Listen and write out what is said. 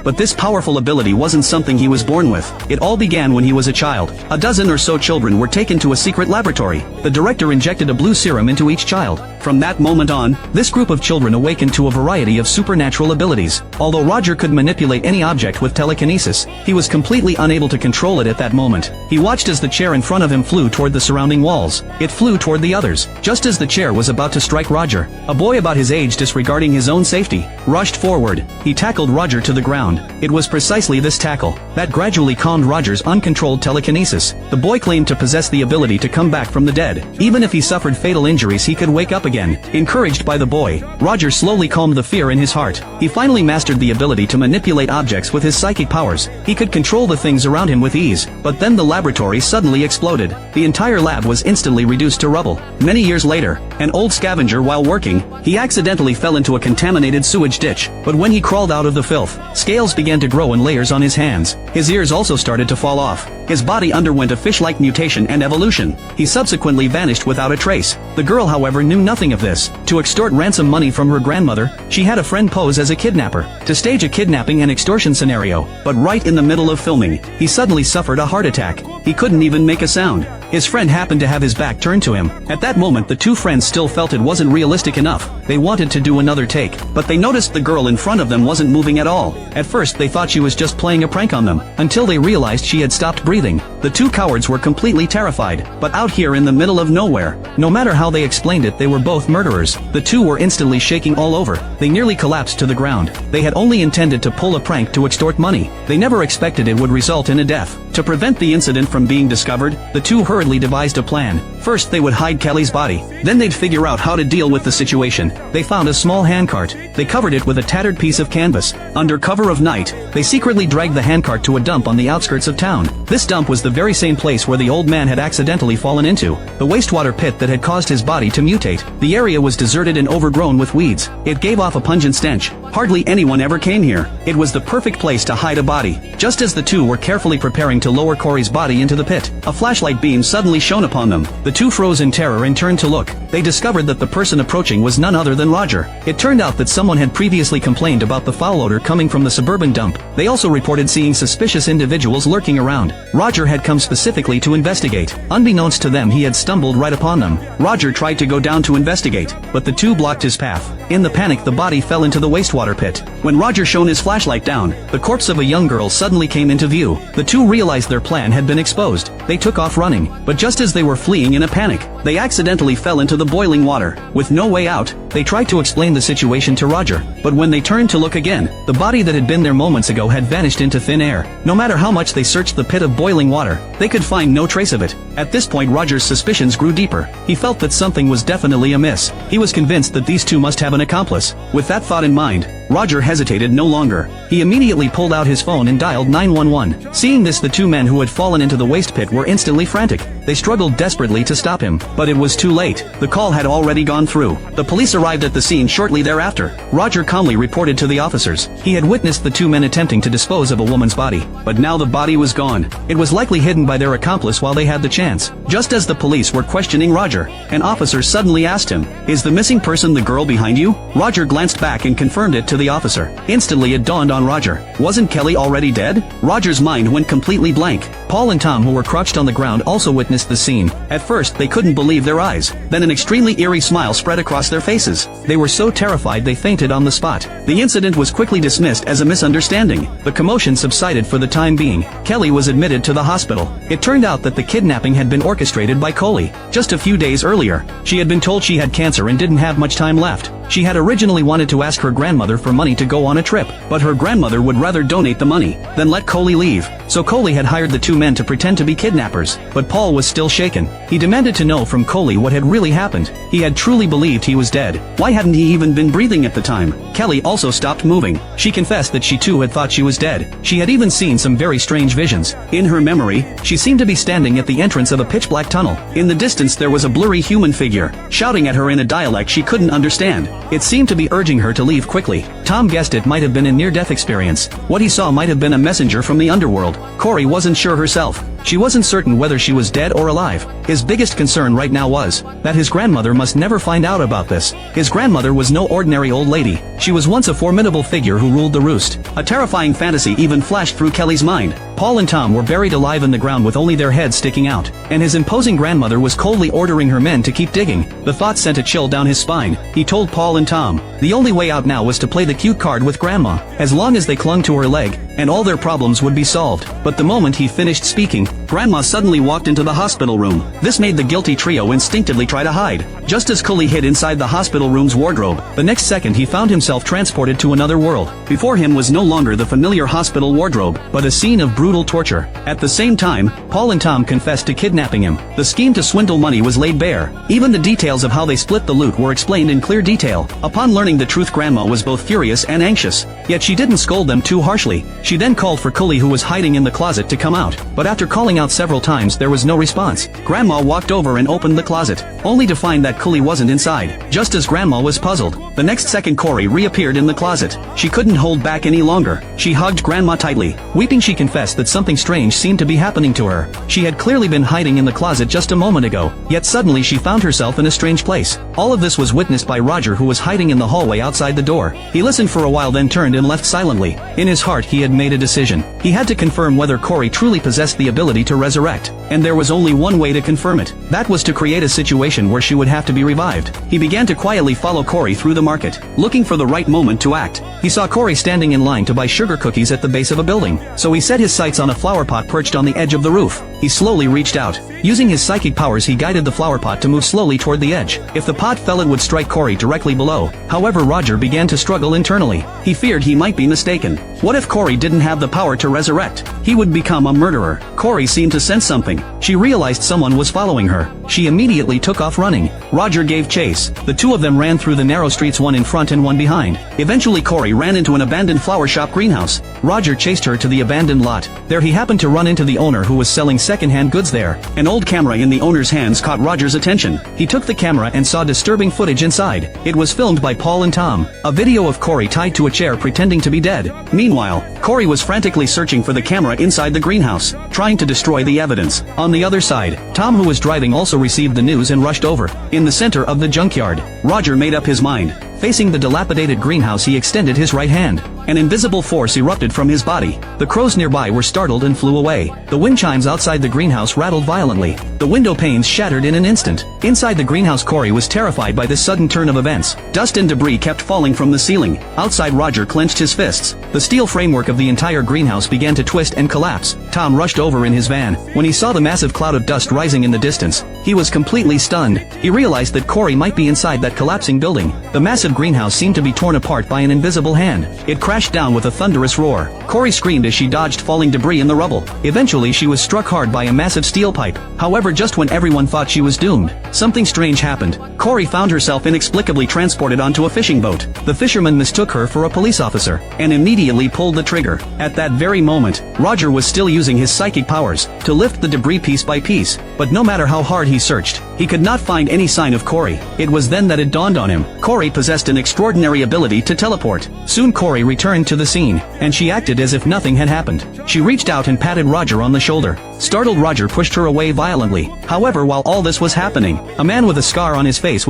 But this powerful ability wasn't something he was born with. It all began when he was a child. A dozen or so children were taken to a secret laboratory. The director injected a blue serum into each child. From that moment on, this group of children awakened to a variety of supernatural abilities. Although Roger could manipulate any object with telekinesis, he was completely unable to control it at that moment. He watched as the chair in front of him flew toward the surrounding walls. It flew toward the others. Just as the chair was about to strike Roger, a boy about his age, disregarding his own safety, rushed forward. He tackled Roger to the ground. It was precisely this tackle that gradually calmed Roger's uncontrolled telekinesis. The boy claimed to possess the ability to come back from the dead. Even if he suffered fatal injuries, he could wake up again. Encouraged by the boy, Roger slowly calmed the fear in his heart. He finally mastered the ability to manipulate objects with his psychic powers. He could control the things around him with ease. But then the laboratory suddenly exploded. The entire lab was instantly reduced to rubble. Many years later, an old scavenger, while working, he accidentally fell into a contaminated sewage ditch. But when he crawled out of the filth, scales began to grow in layers on his hands. His ears also started to fall off. His body underwent a fish-like mutation and evolution. He subsequently vanished without a trace. The girl, however, knew nothing of this. To extort ransom money from her grandmother, she had a friend pose as a kidnapper to stage a kidnapping and extortion scenario. But right in the middle of filming, he suddenly suffered a heart attack. He couldn't even make a sound. His friend happened to have his back turned to him. At that moment, the two friends still felt it wasn't realistic enough. They wanted to do another take, but they noticed the girl in front of them wasn't moving at all. At first, they thought she was just playing a prank on them, until they realized she had stopped breathing. The two cowards were completely terrified. But out here in the middle of nowhere, no matter how they explained it, they were both murderers. The two were instantly shaking all over. They nearly collapsed to the ground. They had only intended to pull a prank to extort money. They never expected it would result in a death. To prevent the incident from being discovered, the two hurriedly devised a plan. First, they would hide Kelly's body. Then they'd figure out how to deal with the situation. They found a small handcart. They covered it with a tattered piece of canvas. Under cover of night, they secretly dragged the handcart to a dump on the outskirts of town. This dump was the very same place where the old man had accidentally fallen into, the wastewater pit that had caused his body to mutate. The area was deserted and overgrown with weeds. It gave off a pungent stench. Hardly anyone ever came here. It was the perfect place to hide a body. Just as the two were carefully preparing to lower Corey's body into the pit, a flashlight beam suddenly shone upon them. The two froze in terror and turned to look. They discovered that the person approaching was none other than Roger. It turned out that someone had previously complained about the foul odor coming from the suburban dump. They also reported seeing suspicious individuals lurking around. Roger had come specifically to investigate. Unbeknownst to them, he had stumbled right upon them. Roger tried to go down to investigate, but the two blocked his path. In the panic, the body fell into the wastewater pit. When Roger shone his flashlight down, the corpse of a young girl suddenly came into view. The two realized their plan had been exposed. They took off running, but just as they were fleeing in a panic, they accidentally fell into the boiling water. With no way out, they tried to explain the situation to Roger, but when they turned to look again, the body that had been there moments ago had vanished into thin air. No matter how much they searched the pit of boiling water, they could find no trace of it. At this point, Roger's suspicions grew deeper. He felt that something was definitely amiss. He was convinced that these two must have an accomplice. With that thought in mind, Roger hesitated no longer. He immediately pulled out his phone and dialed 911. Seeing this, the two men who had fallen into the waste pit were instantly frantic. They struggled desperately to stop him, but it was too late. The call had already gone through. The police arrived at the scene shortly thereafter. Roger calmly reported to the officers. He had witnessed the two men attempting to dispose of a woman's body, but now the body was gone. It was likely hidden by their accomplice while they had the chance. Just as the police were questioning Roger, an officer suddenly asked him, "Is the missing person the girl behind you?" Roger glanced back and confirmed it to the officer. Instantly it dawned on Roger. Wasn't Kelly already dead? Roger's mind went completely blank. Paul and Tom, who were crouched on the ground, also witnessed the scene. At first, they couldn't believe their eyes. Then an extremely eerie smile spread across their faces. They were so terrified they fainted on the spot. The incident was quickly dismissed as a misunderstanding. The commotion subsided for the time being. Kelly was admitted to the hospital. It turned out that the kidnapping had been orchestrated by Coley. Just a few days earlier, she had been told she had cancer and didn't have much time left. She had originally wanted to ask her grandmother for money to go on a trip, but her grandmother would rather donate the money than let Coley leave. So Coley had hired the two men to pretend to be kidnappers, but Paul was still shaken. He demanded to know from Coley what had really happened. He had truly believed he was dead. Why hadn't he even been breathing at the time? Kelly also stopped moving. She confessed that she too had thought she was dead. She had even seen some very strange visions. In her memory, she seemed to be standing at the entrance of a pitch-black tunnel. In the distance there was a blurry human figure, shouting at her in a dialect she couldn't understand. It seemed to be urging her to leave quickly. Tom guessed it might have been a near-death experience. What he saw might have been a messenger from the underworld. Corey wasn't sure herself. She wasn't certain whether she was dead or alive. His biggest concern right now was that his grandmother must never find out about this. His grandmother was no ordinary old lady. She was once a formidable figure who ruled the roost. A terrifying fantasy even flashed through Kelly's mind. Paul and Tom were buried alive in the ground with only their heads sticking out, and his imposing grandmother was coldly ordering her men to keep digging. The thought sent a chill down his spine. He told Paul and Tom the only way out now was to play the cute card with Grandma, as long as they clung to her leg, and all their problems would be solved. But the moment he finished speaking, Grandma suddenly walked into the hospital room. This made the guilty trio instinctively try to hide. Just as Cully hid inside the hospital room's wardrobe, the next second he found himself transported to another world. Before him was no longer the familiar hospital wardrobe, but a scene of brutal torture. At the same time, Paul and Tom confessed to kidnapping him. The scheme to swindle money was laid bare. Even the details of how they split the loot were explained in clear detail. Upon learning the truth, Grandma was both furious and anxious. Yet she didn't scold them too harshly. She then called for Cully, who was hiding in the closet, to come out. But after calling out several times, there was no response. Grandma walked over and opened the closet, only to find that Cully wasn't inside. Just as Grandma was puzzled, the next second Corey reappeared in the closet. She couldn't hold back any longer. She hugged Grandma tightly. Weeping, she confessed that something strange seemed to be happening to her. She had clearly been hiding in the closet just a moment ago, yet suddenly she found herself in a strange place. All of this was witnessed by Roger, who was hiding in the hallway outside the door. He listened for a while, then turned and left silently. In his heart he had made a decision. He had to confirm whether Corey truly possessed the ability to resurrect. And there was only one way to confirm it. That was to create a situation where she would have to be revived. He began to quietly follow Corey through the market, looking for the right moment to act. He saw Corey standing in line to buy sugar cookies at the base of a building, so he set his sights on a flower pot perched on the edge of the roof. He slowly reached out. Using his psychic powers, he guided the flower pot to move slowly toward the edge. If the pot fell, it would strike Corey directly below. However, Roger began to struggle internally. He feared he might be mistaken. What if Corey didn't have the power to resurrect? He would become a murderer. Corey seemed to sense something. She realized someone was following her. She immediately took off running. Roger gave chase. The two of them ran through the narrow streets, one in front and one behind. Eventually Corey ran into an abandoned flower shop greenhouse. Roger chased her to the abandoned lot. There he happened to run into the owner, who was selling second-hand goods there. An old camera in the owner's hands caught Roger's attention. He took the camera and saw disturbing footage inside. It was filmed by Paul and Tom. A video of Corey tied to a chair pretending to be dead. Meanwhile, Corey was frantically searching for the camera inside the greenhouse, trying to destroy the evidence. On the other side, Tom, who was driving, also received the news and rushed over. In the center of the junkyard, Roger made up his mind. Facing the dilapidated greenhouse, he extended his right hand. An invisible force erupted from his body. The crows nearby were startled and flew away. The wind chimes outside the greenhouse rattled violently. The window panes shattered in an instant. Inside the greenhouse, Corey was terrified by this sudden turn of events. Dust and debris kept falling from the ceiling. Outside, Roger clenched his fists. The steel framework of the entire greenhouse began to twist and collapse. Tom rushed over in his van. When he saw the massive cloud of dust rising in the distance, he was completely stunned. He realized that Corey might be inside that collapsing building. The massive greenhouse seemed to be torn apart by an invisible hand. It crashed down with a thunderous roar. Corey screamed as she dodged falling debris in the rubble. Eventually she was struck hard by a massive steel pipe. However, just when everyone thought she was doomed, something strange happened. Corey found herself inexplicably transported onto a fishing boat. The fisherman mistook her for a police officer, and immediately pulled the trigger. At that very moment, Roger was still using his psychic powers to lift the debris piece by piece, but no matter how hard he searched, he could not find any sign of Corey. It was then that it dawned on him. Corey possessed an extraordinary ability to teleport. Soon Corey returned to the scene, and she acted as if nothing had happened. She reached out and patted Roger on the shoulder. Startled, Roger pushed her away violently. However, while all this was happening, a man with a scar on his face was